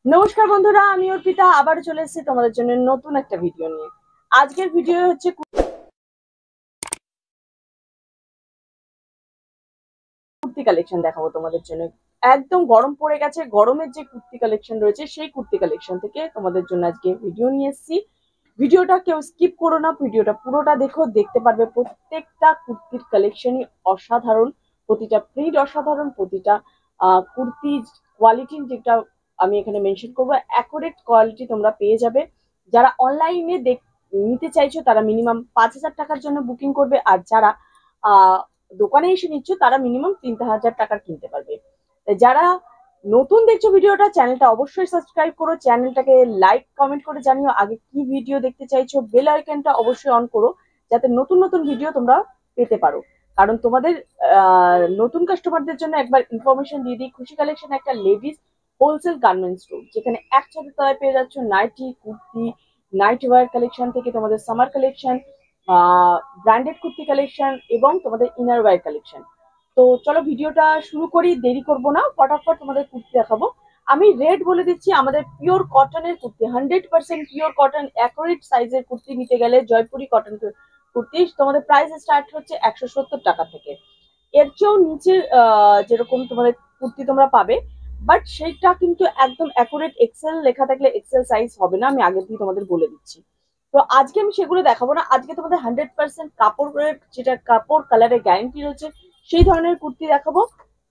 নমস্কার বন্ধুরা, আমি অর্পিতা আবার চলে এসেছি তোমাদের জন্য নতুন একটা ভিডিও নিয়ে। আজকের ভিডিও হচ্ছে কুর্তি কালেকশন দেখাবো তোমাদের জন্য। একদম গরম পড়ে গেছে, গরমের যে কুর্তি কালেকশন রয়েছে সেই কুর্তি কালেকশন থেকে তোমাদের জন্য আজকে ভিডিও নিয়ে এসেছি। ভিডিওটা কেউ স্কিপ করো না, ভিডিওটা পুরোটা দেখো, দেখতে পারবে প্রত্যেকটা কুর্তির কালেকশনই অসাধারণ, প্রতিটা প্রিন্ট অসাধারণ, প্রতিটা কুর্তি কোয়ালিটি যেটা আমি এখানে মেনশন করবো অ্যাকুরেট কোয়ালিটি তোমরা পেয়ে যাবে। যারা অনলাইনে নিতে চাইছো তারা মিনিমাম 5,000 টাকার জন্য বুকিং করবে, আর যারা দোকানে এসে নিচ্ছ তারা মিনিমাম 3,000 টাকার কিনতে পারবে। যারা নতুন দেখছো ভিডিওটা, চ্যানেলটা অবশ্যই সাবস্ক্রাইব করো, চ্যানেলটাকে লাইক কমেন্ট করে জানিও আগে কি ভিডিও দেখতে চাইছো, বেল আইকনটা অবশ্যই অন করো যাতে নতুন নতুন ভিডিও তোমরা পেতে পারো। কারণ তোমাদের নতুন কাস্টমারদের জন্য একবার ইনফরমেশন দিয়ে দিই, খুশি কালেকশন একটা লেডিস হোলসেল গার্মেন্টস স্টোর, যেখানে একসাথে তলায় পেয়ে যাচ্ছ nighty, kurti, night wear collection থেকে তোমাদের summer collection, branded kurti collection এবং তোমাদের ইনার ওয়্যার কালেকশন। তো চলো ভিডিওটা শুরু করি, দেরি করব না, ফটাফট তোমাদের কুর্তি দেখাবো। আমি রেট বলে দিচ্ছি, আমাদের পিওর কটনের কুর্তি, 100% পিওর কটন অ্যাকুরেট সাইজের কুর্তি নিতে গেলে জয়পুরি কটন কুর্তি তোমাদের প্রাইস স্টার্ট হচ্ছে 170 টাকা থেকে। এর চেয়েও নিচে যেরকম তোমাদের কুর্তি তোমরা পাবে, বাট সেইটা কিন্তু একদম অ্যাকুরেট এক্সেল লেখা থাকলে এক্সেল সাইজ হবে না, আমি আগে দিয়ে তোমাদের বলে দিচ্ছি। তো আজকে আমি সেগুলো দেখাবো না, আজকে তোমাদের 100% কাপড়ের যেটা কাপড় কালারের গ্যারান্টি রয়েছে সেই ধরনের কুর্তি দেখাবো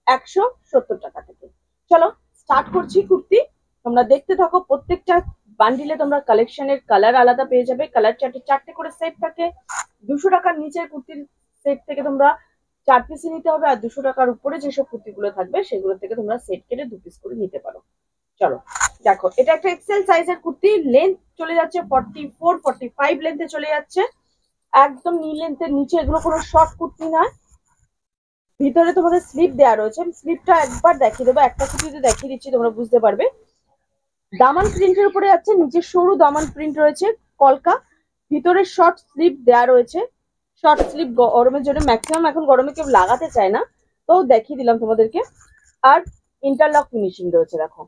170 টাকা থেকে। চলো স্টার্ট করছি কুর্তি, তোমরা দেখতে থাকো। প্রত্যেকটা বান্ডিলে তোমরা কালেকশনের কালার আলাদা পেয়ে যাবে, কালার চারটে চারটে করে সেট থাকে। 200 টাকার নিচের কুর্তির সেট থেকে তোমরা 4 পিস নিতে হবে, আর 200 টাকার উপরে যেসব কুর্তিগুলো থাকবে সেগুলো থেকে তোমরা সেট কেটে 2 পিস করে নিতে পারো। চলো দেখো, এটা একটা এক্সেল সাইজের কুর্তি, লেন্থ চলে যাচ্ছে 44-45 লেন্থে চলে যাচ্ছে, একদম নি লেন্থের নিচে। এগুলো কোনো শর্ট কুর্তি নয়, ভিতরে তোমাদের স্লিপ দেওয়া রয়েছে। আমি স্লিপটা একবার দেখিয়ে দেবো, একটা কুর্তিতে দেখিয়ে দিচ্ছি তোমরা বুঝতে পারবে। দামান প্রিন্টের উপরে যাচ্ছে, নিচে সরু দামান প্রিন্ট রয়েছে কলকা, ভিতরে শর্ট স্লিপ দেওয়া রয়েছে। শর্ট স্লিপ গরমের জন্য ম্যাক্সিমাম এখন গরমে কেউ লাগাতে চায় না, তো দেখিয়ে দিলাম তোমাদেরকে। আর ইন্টারলক ফিনিশিং রয়েছে, দেখো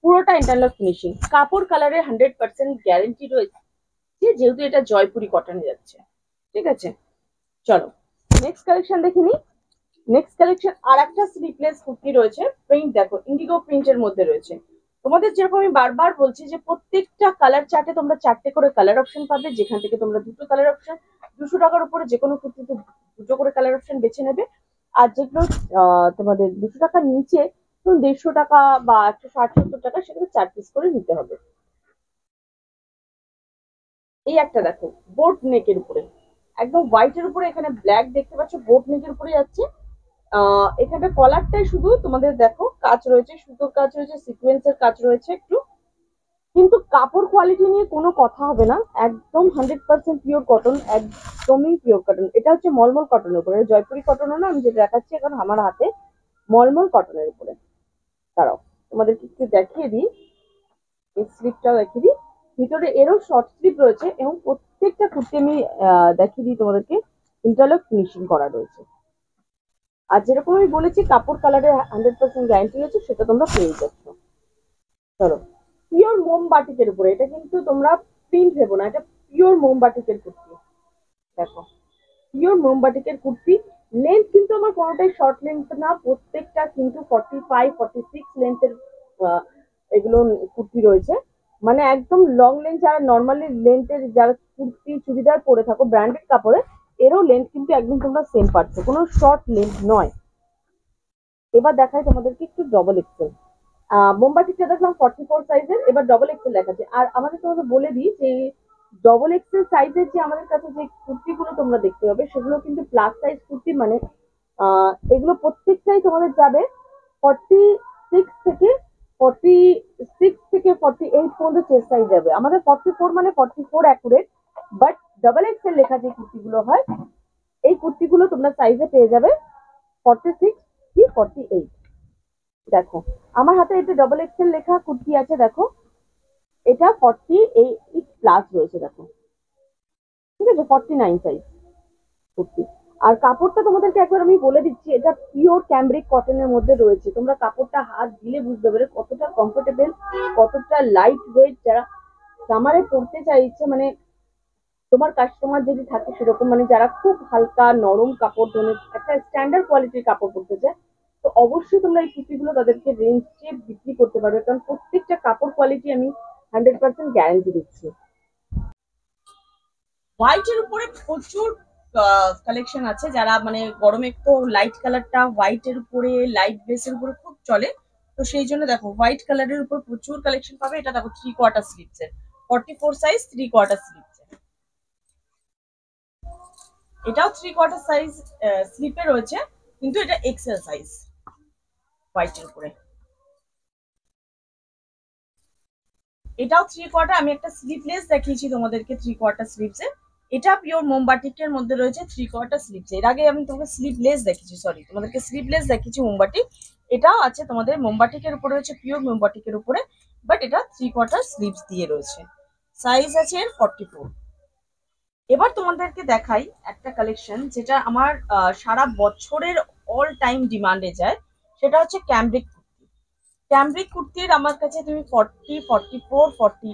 পুরোটা ইন্টারলক ফিনিশিং, কাপড় কালারের 100% গ্যারেন্টি রয়েছে, যেহেতু এটা জয়পুরি কটনে যাচ্ছে। ঠিক আছে, চলো নেক্সট কালেকশন দেখে নিই। নেক্সট কালেকশন আর একটা স্লিপলেস কুর্তি রয়েছে, প্রিন্ট দেখো ইন্ডিগো প্রিন্টের মধ্যে রয়েছে। তোমাদের যেরকম আমি বারবার বলছি যে প্রত্যেকটা কালার চার্টে তোমরা 4টে করে কালার অপশন পাবে, যেখান থেকে তোমরা দুটো কালার অপশন, 200 টাকার উপরে যে কোনো কুর্তিতে দুটো করে কালার অপশন বেছে নেবে। আর যেগুলো তোমাদের 200 টাকার নিচে, 150 টাকা বা 160-70 টাকা, সেগুলো 4 পিস করে নিতে হবে। এই একটা দেখো বোট নেকের উপরে, একদম হোয়াইটের উপরে এখানে ব্ল্যাক দেখতে পাচ্ছ, বোট নেকের উপরে যাচ্ছে। এখানে কলারটাই শুধু তোমাদের দেখো কাজ রয়েছে, সুতোর কাজ রয়েছে, সিকোয়েন্সের কাজ রয়েছে একটু, কিন্তু কাপড় কোয়ালিটি নিয়ে কোনো কথা হবে না, একদম 100% পিওর কটন, একদমই পিওর কটন। এটা হচ্ছে মলমল কটনের উপরে, জয়পুরি কটনও না, আমি যেটা দেখাচ্ছি এখন আমার হাতে মলমল কটনের উপরে। দাঁড়াও তোমাদেরকে একটু দেখিয়ে দিই, এই স্লিপটাও দেখিয়ে দিই, ভিতরে এরও শর্ট স্লিপ রয়েছে এবং প্রত্যেকটা কুর্তি আমি দেখিয়ে দিই তোমাদেরকে, ইন্টারলক ফিনিশিং করা রয়েছে। আর যেরকম আমি বলেছি কাপড় কালারের 100% গ্যারান্টি রয়েছে, সেটা তোমরা পেয়ে যাচ্ছ। চলো পিওর মোমবাটিকের উপরে, এটা কিন্তু তোমরা প্রিন্ট ভেবো না, এটা পিওর মোমবাটিকের কুর্তি। দেখো পিওর মোমবাটিকের কুর্তি, লেন্থ কিন্তু আমার কোনোটাই শর্ট লেন্থ না, প্রত্যেকটা কিন্তু 45-46 লেন্থের এগুলো কুর্তি রয়েছে। মানে একদম লং লেন্থ, যারা নর্মালি লেন্থের যারা কুর্তি চুড়িদার পরে থাকো ব্র্যান্ডেড কাপড়ে, এরও লেন্থ কিন্তু একদম তোমরা সেম পাচ্ছ, কোনো শর্ট লেন্থ নয়। এবার দেখাই তোমাদেরকে একটু ডবল এক্সেল। মোমবাতিটা দেখলাম 44 সাইজের, এবার ডবল এক্সেল দেখাচ্ছে। আর আমাদের তোমাদের বলে দিই যে ডবল এক্সেল সাইজের যে আমাদের কাছে যে কুর্তিগুলো তোমরা দেখতে পাবে, সেগুলো কিন্তু প্লাস সাইজ কুর্তি, মানে এগুলো প্রত্যেকটাই তোমাদের যাবে 46 থেকে 48 পর্যন্ত চেস্ট সাইজ যাবে। আমাদের 44 মানে 44 অ্যাকুরেট, বাট ডবল এক্সেল লেখা যে কুর্তিগুলো হয়, এই কুর্তিগুলো তোমরা সাইজে পেয়ে যাবে 46 কি 48। দেখো আমার হাতে এটা ডবল এক্সেল লেখা কুর্তি আছে, দেখো এটা 48 প্লাস রয়েছে, দেখো ঠিক আছে, 49 সাইজ কুর্তি। আর কাপড়টা তোমাদেরকে একবার আমি বলে দিচ্ছি, এটা পিওর ক্যামব্রিক কটনের মধ্যে রয়েছে। তোমরা কাপড়টা হাত দিলে বুঝতে পারবে কতটা কমফোর্টেবল, কতটা লাইট ওয়েট। যারা সামারে পরতে চাইছে, মানে তোমার কাস্টমার যদি থাকে সেরকম, মানে যারা খুব হালকা নরম কাপড় ধরনের একটা স্ট্যান্ডার্ড কোয়ালিটির কাপড় পরতে চায়, তো অবশ্যই তোমরা এই কুর্তিগুলো তাদেরকে রেঞ্জে বিক্রি করতে পারবে, কারণ প্রত্যেকটা কাপড় কোয়ালিটি আমি 100% গ্যারান্টি দিচ্ছি। হোয়াইটের উপরে প্রচুর কালেকশন আছে। যারা মানে গরমে তো লাইট কালারটা হোয়াইটের উপরে, লাইট বেসের উপরে খুব চলে, তো সেই জন্য দেখো হোয়াইট কালারের উপর প্রচুর কালেকশন পাবে। এটা দেখো 3/4 স্লিভস এর, 44 সাইজ, 3/4 স্লিভস এর। এটাও 3/4 সাইজ স্লিপে রয়েছে, কিন্তু এটা এক্সেল সাইজ হোয়াইটের উপরে। এটাও 3/4। আমি একটা স্লিভলেস দেখিয়েছি তোমাদেরকে 3/4 স্লিভস এ। এটা পিওর মোমবাটিকের মধ্যে রয়েছে 3/4 স্লিভস। এর আগে আমি তোমাকে স্লিভলেস দেখিয়েছি, সরি তোমাদেরকে স্লিভলেস দেখিয়েছি মোমবাটিক। এটাও আছে তোমাদের মোমবাটিকের উপরে রয়েছে, পিওর মোমবাটিকের উপরে, বাট এটা 3/4 স্লিভস দিয়ে রয়েছে। সাইজ আছে এর 44। এবার তোমাদেরকে দেখাই একটা কালেকশন যেটা আমার সারা বছরের অল টাইম ডিমান্ডে যায়। সেটা হচ্ছে ক্যামব্রিক কুর্তি। ক্যামব্রিক কুর্তির আমার কাছে তুমি 40, 44, 40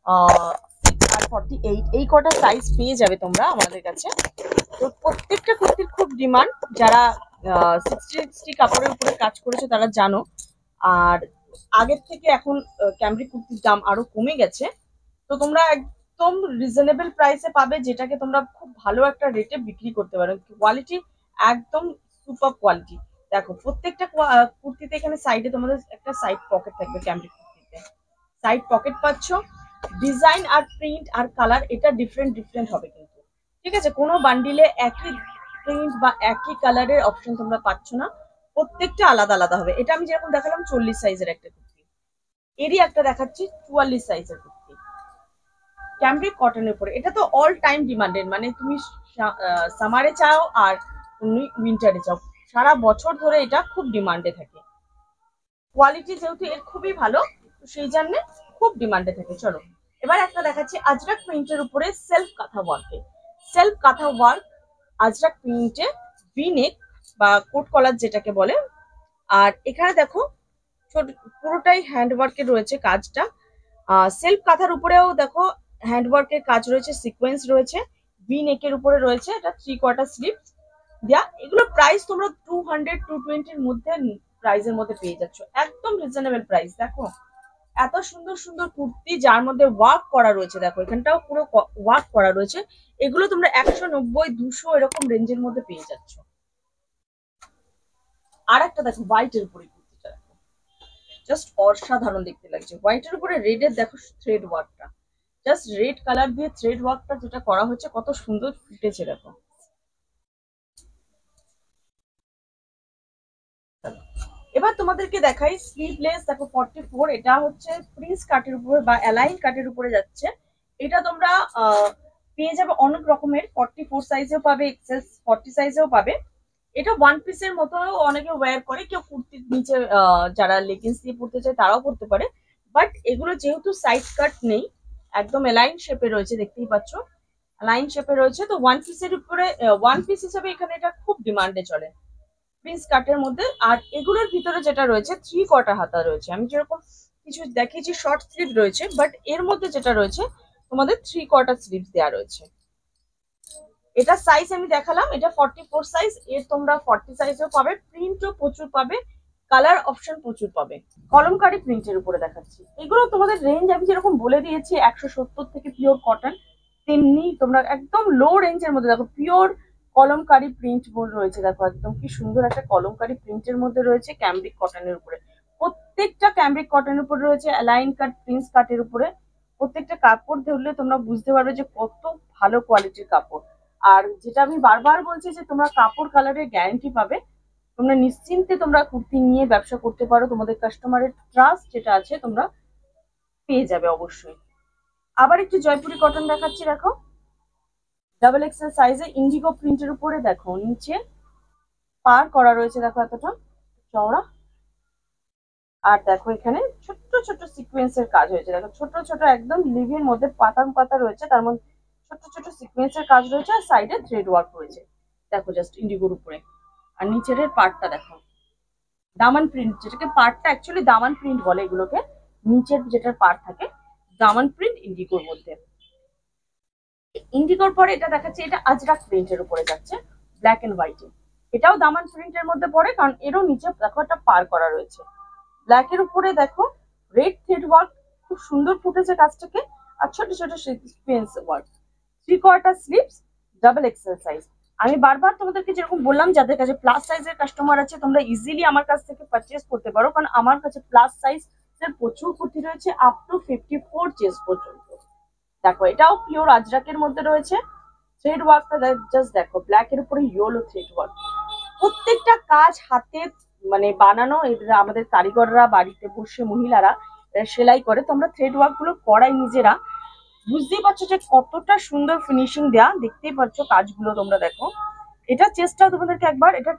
আর 48 এই কটা সাইজ পেয়ে যাবে তোমরা আমাদের কাছে। তো প্রত্যেকটা কুর্তির খুব ডিমান্ড। যারা 60 কাপড়ের উপরে কাজ করেছে তারা জানো। আর আগের থেকে এখন ক্যামব্রিক কুর্তির দাম আরো কমে গেছে। তো তোমরা একদম রিজনেবল প্রাইসে পাবে, যেটাকে তোমরা খুব ভালো একটা রেটে বিক্রি করতে পারো। কোয়ালিটি একদম সুপার কোয়ালিটি। দেখো প্রত্যেকটা কুর্তিতে এখানে সাইডে তোমাদের একটা সাইড পকেট থাকবে। ক্যামব্রিক কুর্তিতে সাইড পকেট পাচ্ছ। ডিজাইন আর প্রিন্ট আর কালার এটা ডিফারেন্ট ডিফারেন্ট হবে কিন্তু, ঠিক আছে? কোনো বান্ডিলে একই প্রিন্ট বা একই কালারের অপশন তোমরা পাচ্ছ না, প্রত্যেকটা আলাদা আলাদা হবে। এটা আমি যেরকম দেখালাম 40 সাইজের একটা কুর্তি, এরই একটা দেখাচ্ছি 44 সাইজের কুর্তি ক্যামব্রিক কটনের উপরে। এটা তো অল টাইম ডিমান্ডেড, মানে তুমি সামারে চাও আর তুমি উইন্টারে চাও, সারা বছর ধরে এটা খুব ডিমান্ডে থাকে। কোয়ালিটি যেহেতু এর খুবই ভালো, তো সেই জন্য খুব ডিমান্ডে থাকে। চলো এবার একটা দেখাচ্ছি আজরাক প্রিন্টের উপরে সেলফ কাঁথা ওয়ার্কে। সেলফ কাঁথা ওয়ার্ক আজরাক প্রিন্টে ভি নেক বা কোট কলার যেটাকে বলে। আর এখানে দেখো ছোট পুরোটাই হ্যান্ডওয়ার্কের রয়েছে কাজটা। সেলফ কাঁথার উপরেও দেখো হ্যান্ডওয়ার্কের কাজ রয়েছে, সিকোয়েন্স রয়েছে, ভি নেকের উপরে রয়েছে। এটা 3/4 স্লিভ দেয়া। এগুলো প্রাইস তোমরা 200, 220 এর মধ্যে প্রাইসের মধ্যে পেয়ে যাচ্ছ, একদম রিজনেবল প্রাইস। দেখো এত সুন্দর সুন্দর কুর্তি যার মধ্যে ওয়ার্ক করা রয়েছে, দেখো এখানটাও পুরো ওয়ার্ক করা রয়েছে। এগুলো তোমরা 190, 200 এরকম রেঞ্জের মধ্যে পেয়ে যাচ্ছ। আর একটা দেখো হোয়াইটের উপরে কুর্তিটা, দেখো জাস্ট অসাধারণ দেখতে লাগছে। হোয়াইটের উপরে রেডের দেখো থ্রেড ওয়ার্কটা, জাস্ট রেড কালার দিয়ে থ্রেড ওয়ার্কটা যেটা করা হচ্ছে কত সুন্দর ফুটেছে দেখো। এবার তোমাদেরকে দেখাই স্লিভলেস। দেখো 44, এটা হচ্ছে প্রিন্স কাটের উপরে বা অ্যালাইন কাটের উপরে যাচ্ছে। এটা তোমরা পেয়ে যাবে অনেক রকমের, 44 সাইজেও পাবে, এক্সেল 40 সাইজেও পাবে। এটা ওয়ান পিসের মতো অনেকে ওয়্যার করে, কেউ কুর্তির নিচে যারা লেগিংস দিয়ে পড়তে চায় তারাও পড়তে পারে। বাট এগুলো যেহেতু সাইড কাট নেই, একদম অ্যালাইন শেপে রয়েছে, দেখতেই পাচ্ছ অ্যালাইন শেপে রয়েছে, তো ওয়ান পিসের উপরে ওয়ান পিস হিসেবে এখানে এটা খুব ডিমান্ডে চলে প্রিন্স কাটের মধ্যে। আর এগুলোর ভিতরে যেটা রয়েছে 3/4 হাতা রয়েছে। আমি যেরকম কিছু দেখিয়েছি শর্ট স্লিভ রয়েছে, বাট এর মধ্যে যেটা রয়েছে তোমাদের 3/4 স্লিভ দেওয়া রয়েছে। এটা সাইজ আমি দেখালাম, এটা 44 সাইজ। এর তোমরা 40 সাইজও পাবে, প্রিন্টও প্রচুর পাবে, কালার অপশন প্রচুর পাবে। কলমকারি প্রিন্টের উপরে দেখাচ্ছি। এগুলো তোমাদের রেঞ্জ আমি যেরকম বলে দিয়েছি 170 থেকে পিওর কটন, তেমনি তোমরা একদম লো রেঞ্জের মধ্যে দেখো পিওর কলমকারি প্রিন্ট রয়েছে। দেখো একদম কি সুন্দর একটা কলমকারি প্রিন্টের মধ্যে রয়েছে ক্যামব্রিক কটনের উপরে। প্রত্যেকটা ক্যামব্রিক কটনের উপরে রয়েছে অ্যালাইন কাট, প্রিন্স কাটের উপরে। প্রত্যেকটা কাপড় ধরলে তোমরা বুঝতে পারবে যে কত ভালো কোয়ালিটির কাপড়। আর যেটা আমি বারবার বলছি যে তোমরা কাপড় কালারের গ্যারান্টি পাবে, তোমরা নিশ্চিন্তে তোমরা কুর্তি নিয়ে ব্যবসা করতে পারো। তোমাদের কাস্টমারের ট্রাস্ট যেটা আছে তোমরা পেয়ে যাবে অবশ্যই। আবার একটু জয়পুরি কটন দেখাচ্ছি। দেখো ডাবল এক্সেল সাইজে ইন্ডিগো প্রিন্টের উপরে দেখো নিচে পার করা রয়েছে, দেখো এতটা চওড়া। আর দেখো এখানে ছোট্ট ছোট্ট সিকোয়েন্সের কাজ হয়েছে, দেখো ছোট ছোট একদম লিভের মধ্যে পাতা পাতা রয়েছে, তার মধ্যে ছোট্ট ছোট সিকোয়েন্সের কাজ রয়েছে, আর সাইডে থ্রেড ওয়ার্ক রয়েছে। দেখো জাস্ট ইন্ডিগোর উপরে। আর নিচের পার্টটা দেখো দামান প্রিন্ট, যেটাকে পার্টটা অ্যাকচুয়ালি দামান প্রিন্ট বলে এগুলোকে। নিচের যেটার পার্ট থাকে দামান প্রিন্ট ইন্ডিগোর মধ্যে। ইন্ডিগোর পরে এটা দেখাচ্ছে, এটা আজরাক প্রিন্টের উপরে যাচ্ছে ব্ল্যাক এন্ড হোয়াইটে। এটাও দামান প্রিন্টের মধ্যে পড়ে, কারণ এরও নিচে দেখো একটা পার করা রয়েছে। ব্ল্যাক এর উপরে দেখো রেড থ্রেড ওয়ার্ক, খুব সুন্দর ফুটেছে কাজটাকে। আর ছোট ছোট sequence work. 3/4 sleeves, double XL size. আমি বারবার তোমাদেরকে যেরকম বললাম, যাদের কাছে প্লাস সাইজের কাস্টমার আছে তোমরা ইজিলি আমার কাছ থেকে পারচেস করতে পারো, কারণ আমার কাছে প্লাস সাইজ প্রচুর কুর্তি রয়েছে আপ টু 54 চেস্ট পর্যন্ত। দেখো এটাও পিওর আজরাকের মধ্যে রয়েছে। থ্রেড ওয়ার্কটা জাস্ট দেখো, ব্ল্যাক এর উপরে ইয়েলো থ্রেড ওয়ার্ক। প্রত্যেকটা কাজ হাতে মানে বানানো, আমাদের কারিগররা বাড়িতে বসে মহিলারা সেলাই করে। তো আমরা থ্রেড ওয়ার্ক গুলো করাই নিজেরা। বুঝতেই পারছো যে কতটা সুন্দর ফিনিশিং দেয়া, দেখতেই পাচ্ছ কাজগুলো তোমরা দেখো। এটা চেস্টটা তোমাদেরকে একবার এটা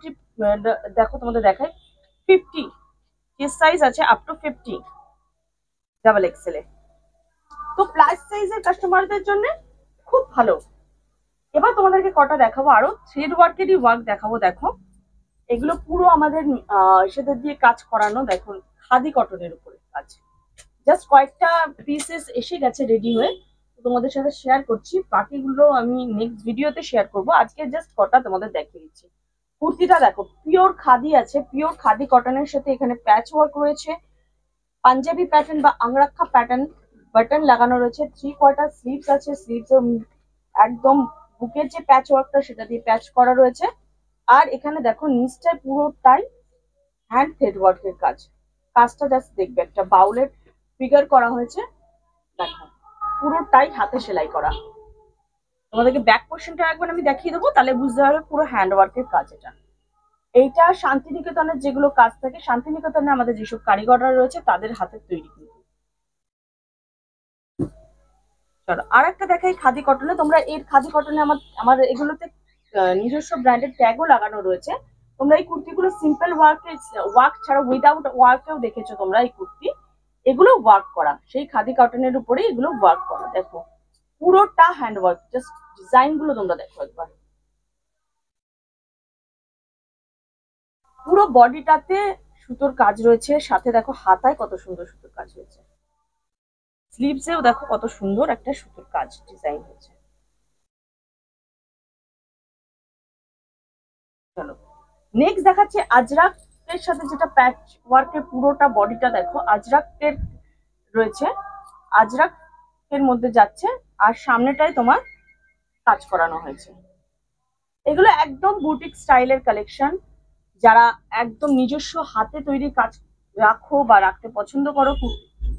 দেখো, তোমাদের দেখাই 50 চেস্ট সাইজ আছে আপ টু 50 ডাবল এক্সেল এ। তো প্লাস সাইজের কাস্টমারদের জন্য খুব ভালো। এবার তোমাদেরকে কটা দেখাবো আরো থ্রেড ওয়ার্কেরই ওয়ার্ক দেখাবো। দেখো এগুলো পুরো আমাদের সেদের দিয়ে কাজ করানো। দেখুন খাদি কটনের উপরে কাজ। জাস্ট কয়েকটা পিসেস এসে গেছে রেডি হয়ে, তোমাদের সাথে শেয়ার করছি। বাকিগুলো আমি নেক্সট ভিডিওতে শেয়ার করব। আজকে জাস্ট কটা তোমাদের দেখিয়ে দিচ্ছি। কুর্তিটা দেখো পিওর খাদি আছে, পিওর খাদি কটনের সাথে এখানে প্যাচ ওয়ার্ক রয়েছে, পাঞ্জাবি প্যাটার্ন বা আংরাক্ষা প্যাটার্ন বাটন লাগানো রয়েছে। 3/4 স্লিভস আছে, স্লিভস একদম বুকের যে প্যাচ ওয়ার্কটা সেটা দিয়ে প্যাচ করা রয়েছে। আর এখানে দেখো নিচটায় পুরোটাই হ্যান্ড থ্রেড ওয়ার্কের কাজ। কাজটা জাস্ট দেখবে, একটা বাউলের ফিগার করা হয়েছে। দেখো পুরোটাই হাতে সেলাই করা। তোমাদেরকে ব্যাক পোর্শনটা একবার আমি দেখিয়ে দেবো, তাহলে বুঝতে পারবে পুরো হ্যান্ড ওয়ার্কের কাজ এটা। এইটা শান্তিনিকেতনের যেগুলো কাজ থাকে, শান্তিনিকেতনে আমাদের যেসব কারিগররা রয়েছে তাদের হাতের তৈরি। কিন্তু চলো আর একটা দেখাই খাদি কটনে। তোমরা এর খাদি কটনে আমার এগুলোতে নিজস্ব ব্র্যান্ডের ট্যাগও লাগানো রয়েছে। তোমরা এই কুর্তিগুলো সিম্পল ওয়ার্ক ছাড়া উইদাউট ওয়ার্কেও দেখেছো তোমরা এই কুর্তি। এগুলো ওয়ার্ক করা, সেই খাদি কটনের উপরে এগুলো ওয়ার্ক করা। দেখো পুরোটা হ্যান্ড ওয়ার্ক, জাস্ট ডিজাইন গুলো তোমরা দেখো একবার। পুরো বডিটাতে সুতোর কাজ রয়েছে, সাথে দেখো হাতায় কত সুন্দর সুতোর কাজ হয়েছে। স্লিভসেও দেখো কত সুন্দর একটা সুতোর কাজ ডিজাইন হয়েছে। চলো নেক্সট দেখাচ্ছি আজরাকের সাথে যেটা প্যাচ ওয়ার্কের পুরোটা বডিটা দেখো আজরাকের রয়েছে, আজরাকের মধ্যে যাচ্ছে। আর সামনেটায় তোমার কাজ করানো হয়েছে। এগুলো একদম বুটিক স্টাইলের কালেকশন। যারা একদম নিজস্ব হাতে তৈরি কাজ রাখো বা রাখতে পছন্দ করো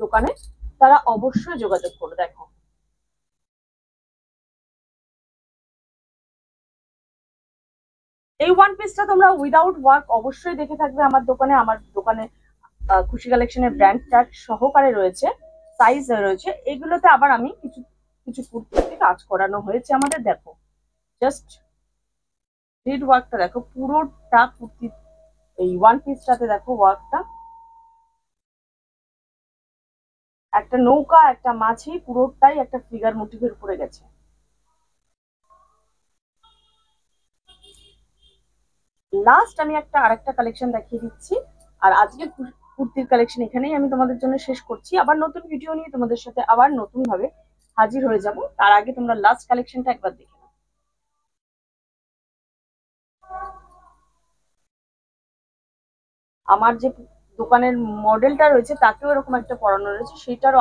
দোকানে, তারা অবশ্যই যোগাযোগ করো। দেখো এই ওয়ান পিসটা তোমরা উইদাউট ওয়ার্ক অবশ্যই দেখে থাকবে আমার দোকানে। আমার দোকানে খুশি কালেকশনের ব্র্যান্ড ট্যাগ সহকারে রয়েছে, সাইজ রয়েছে। এগুলোতে আবার আমি কিছু কিছু কুর্তিতে কাজ করানো হয়েছে আমাদের। দেখো জাস্ট থ্রেড ওয়ার্কটা দেখো, পুরোটা কুর্তি এই ওয়ান পিসটাতে দেখো ওয়ার্কটা। একটা নৌকা, একটা মাঝি, পুরোটাই একটা ফিগার মোটিভের উপরে গেছে। লাস্ট আমি আরেকটা কালেকশন দেখিয়ে দিচ্ছি। আর আজকের কুর্তির কালেকশন এখানেই আমি তোমাদের জন্য শেষ করছি। আবার নতুন ভিডিও নিয়ে তোমাদের সাথে আবার নতুন ভাবে হাজির হয়ে যাব। তার আগে তোমরা লাস্ট কালেকশনটা একবার দেখে নাও। আমার যে দোকানের মডেলটা রয়েছে তাকেও এরকম একটা পরানো রয়েছে, সেটারও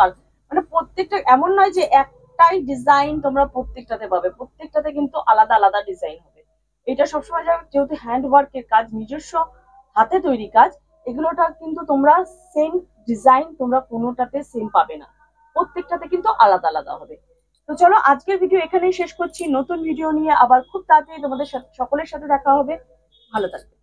মানে প্রত্যেকটা এমন নয় যে একটাই ডিজাইন তোমরা প্রত্যেকটাতে পাবে, প্রত্যেকটাতে কিন্তু আলাদা আলাদা ডিজাইন হবে। এটা সবসময় যেহেতু হ্যান্ড ওয়ার্কের কাজ, নিজস্ব হাতে তৈরি কাজ, এগুলোটা কিন্তু তোমরা সেম ডিজাইন তোমরা কোনোটাতে সেম পাবে না, প্রত্যেকটাতে কিন্তু আলাদা আলাদা হবে। তো চলো আজকের ভিডিও এখানেই শেষ করছি। নতুন ভিডিও নিয়ে আবার খুব তাড়াতাড়ি তোমাদের সকলের সাথে দেখা হবে। ভালো থাকবে।